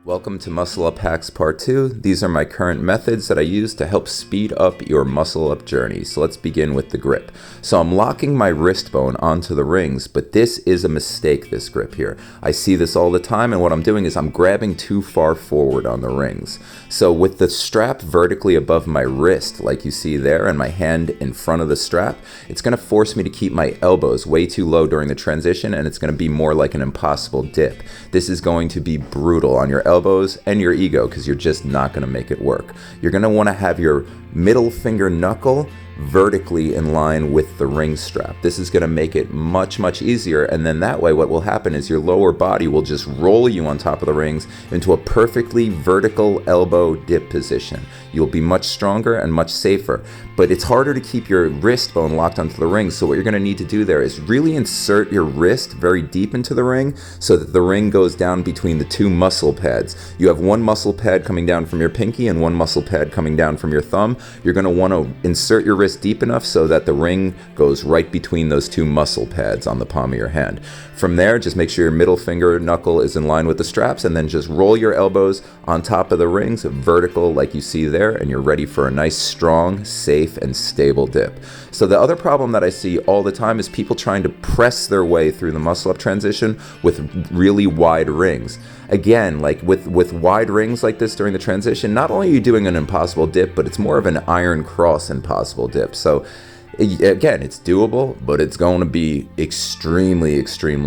Welcome to Muscle Up Hacks Part 2. These are my current methods that I use to help speed up your muscle up journey. So let's begin with the grip. So I'm locking my wrist bone onto the rings, but this is a mistake, this grip here. I see this all the time, and what I'm doing is I'm grabbing too far forward on the rings. So with the strap vertically above my wrist, like you see there, and my hand in front of the strap, it's going to force me to keep my elbows way too low during the transition, and it's going to be more like an impossible dip. This is going to be brutal on your elbows and your ego because you're just not going to make it work. You're going to want to have your middle finger knuckle vertically in line with the ring strap. This is going to make it much easier, and then that way what will happen is your lower body will just roll you on top of the rings into a perfectly vertical elbow dip position. You'll be much stronger and much safer, but it's harder to keep your wrist bone locked onto the ring. So what you're going to need to do there is really insert your wrist very deep into the ring so that the ring goes down between the two muscle pads. You have one muscle pad coming down from your pinky and one muscle pad coming down from your thumb. You're going to want to insert your wrist deep enough so that the ring goes right between those two muscle pads on the palm of your hand. From there, just make sure your middle finger knuckle is in line with the straps, and then just roll your elbows on top of the rings, vertical like you see there, and you're ready for a nice, strong, safe, and stable dip. So the other problem that I see all the time is people trying to press their way through the muscle up transition with really wide rings. Again, like with wide rings like this during the transition, not only are you doing an impossible dip, but it's more of an iron cross impossible dip. So again, it's doable, but it's going to be extremely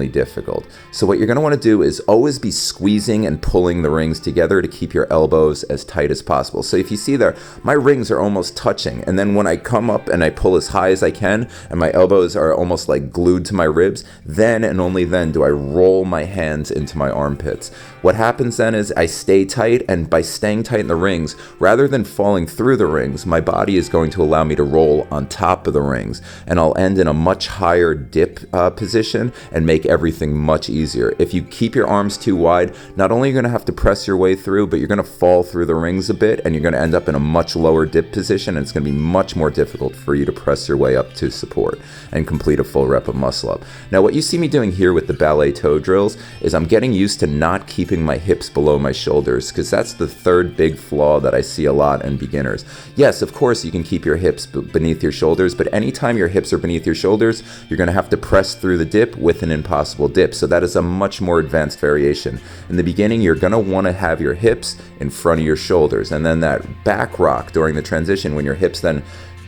difficult. So what you're going to want to do is always be squeezing and pulling the rings together to keep your elbows as tight as possible. So if you see there, my rings are almost touching, and then when I come up and I pull as high as I can and my elbows are almost like glued to my ribs, then and only then do I roll my hands into my armpits. What happens then is I stay tight, and by staying tight in the rings, rather than falling through the rings, my body is going to allow me to roll on top of the rings, and I'll end in a much higher dip position and make everything much easier. If you keep your arms too wide, not only are you going to have to press your way through, but you're going to fall through the rings a bit, and you're going to end up in a much lower dip position, and it's going to be much more difficult for you to press your way up to support and complete a full rep of muscle up. Now what you see me doing here with the ballet toe drills is I'm getting used to not keeping my hips below my shoulders, because that's the third big flaw that I see a lot in beginners. Yes, of course you can keep your hips beneath your shoulders, but anytime your hips are beneath your shoulders, you're going to have to press through the dip with an impossible dip. So that is a much more advanced variation. In the beginning, you're going to want to have your hips in front of your shoulders, and then that back rock during the transition, when your hips then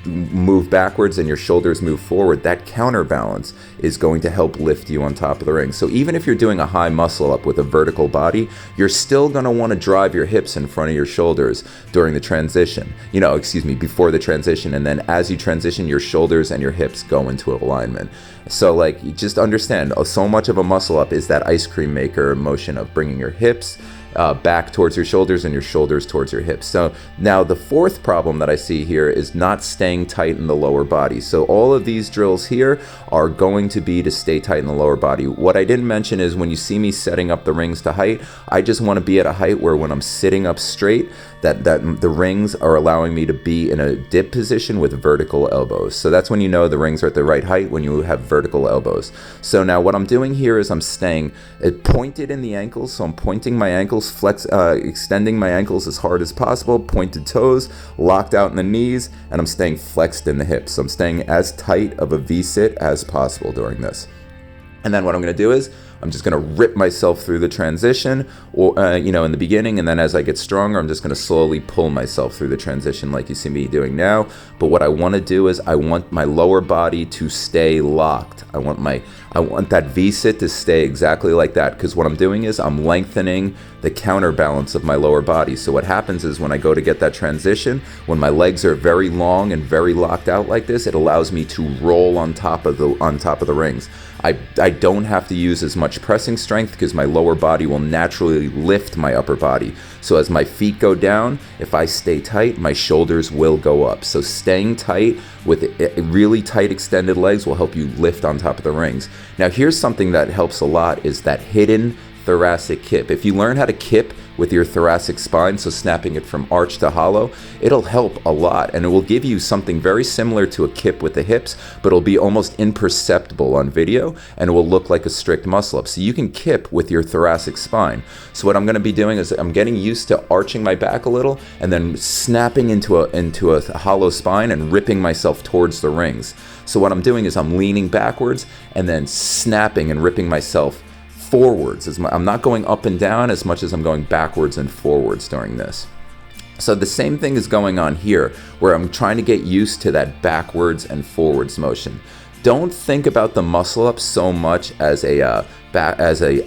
move backwards and your shoulders move forward, that counterbalance is going to help lift you on top of the ring. So even if you're doing a high muscle up with a vertical body, you're still going to want to drive your hips in front of your shoulders during the transition, before the transition, and then as you transition, your shoulders and your hips go into alignment. So like, you just understand, so much of a muscle up is that ice cream maker motion of bringing your hips back towards your shoulders and your shoulders towards your hips. So now the fourth problem that I see here is not staying tight in the lower body. So all of these drills here are going to be to stay tight in the lower body. What I didn't mention is when you see me setting up the rings to height, I just want to be at a height where when I'm sitting up straight, that the rings are allowing me to be in a dip position with vertical elbows. So that's when you know the rings are at the right height, when you have vertical elbows. So now what I'm doing here is I'm staying pointed in the ankles. So I'm pointing my ankles, extending my ankles as hard as possible, pointed toes, locked out in the knees, and I'm staying flexed in the hips. So I'm staying as tight of a V-sit as possible during this. And then what I'm going to do is I'm just going to rip myself through the transition, or in the beginning, and then as I get stronger, I'm just going to slowly pull myself through the transition like you see me doing now. But what I want to do is I want my lower body to stay locked. I want that V-sit to stay exactly like that, because what I'm doing is I'm lengthening the counterbalance of my lower body. So what happens is when I go to get that transition, when my legs are very long and very locked out like this, it allows me to roll on top of the rings. I don't have to use as much pressing strength because my lower body will naturally lift my upper body. So as my feet go down, if I stay tight, my shoulders will go up. So staying tight with really tight extended legs will help you lift on top of the rings. Now here's something that helps a lot, is that hidden thoracic kip. If you learn how to kip with your thoracic spine, so snapping it from arch to hollow, it'll help a lot, and it will give you something very similar to a kip with the hips, but it'll be almost imperceptible on video, and it will look like a strict muscle up. So you can kip with your thoracic spine. So what I'm going to be doing is I'm getting used to arching my back a little and then snapping into a hollow spine and ripping myself towards the rings. So what I'm doing is I'm leaning backwards and then snapping and ripping myself forwards. I'm not going up and down as much as I'm going backwards and forwards during this. So the same thing is going on here, where I'm trying to get used to that backwards and forwards motion. Don't think about the muscle up so much as a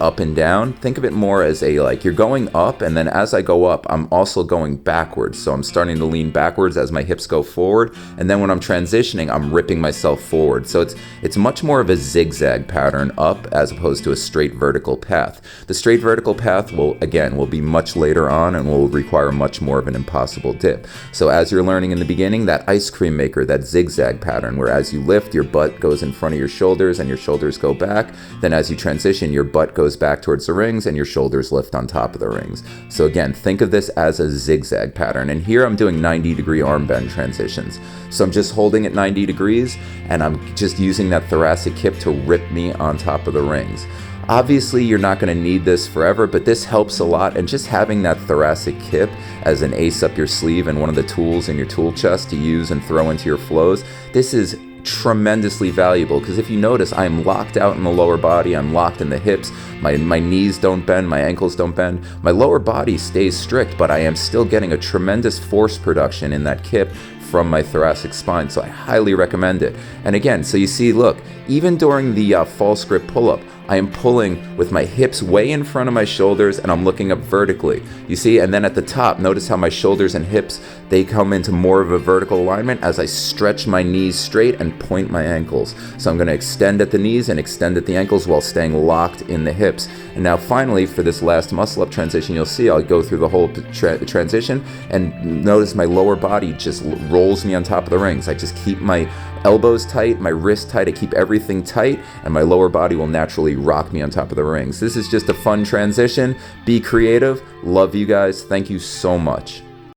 up and down. Think of it more as like you're going up, and then as I go up, I'm also going backwards. So I'm starting to lean backwards as my hips go forward, and then when I'm transitioning, I'm ripping myself forward. So it's much more of a zigzag pattern up as opposed to a straight vertical path. The straight vertical path will be much later on and will require much more of an impossible dip. So as you're learning in the beginning, that ice cream maker, that zigzag pattern, where as you lift, your butt goes in front of your shoulders and your shoulders go back. Then as you transition, your butt goes back towards the rings and your shoulders lift on top of the rings. So again, think of this as a zigzag pattern. And here I'm doing 90-degree arm bend transitions. So I'm just holding at 90 degrees and I'm just using that thoracic kip to rip me on top of the rings. Obviously, you're not going to need this forever, but this helps a lot. And just having that thoracic kip as an ace up your sleeve and one of the tools in your tool chest to use and throw into your flows, this is tremendously valuable, because if you notice, I'm locked out in the lower body, I'm locked in the hips, my knees don't bend, my ankles don't bend, my lower body stays strict, but I am still getting a tremendous force production in that kip from my thoracic spine. So I highly recommend it. And again, so you see, look, even during the false grip pull-up, I am pulling with my hips way in front of my shoulders and I'm looking up vertically. You see, and then at the top, notice how my shoulders and hips, they come into more of a vertical alignment as I stretch my knees straight and point my ankles. So I'm going to extend at the knees and extend at the ankles while staying locked in the hips. And now finally, for this last muscle up transition, you'll see I'll go through the whole transition and notice my lower body just rolls me on top of the rings. I just keep my elbows tight, my wrist tight, I keep everything tight, and my lower body will naturally rock me on top of the rings. This is just a fun transition. Be creative. Love you guys. Thank you so much.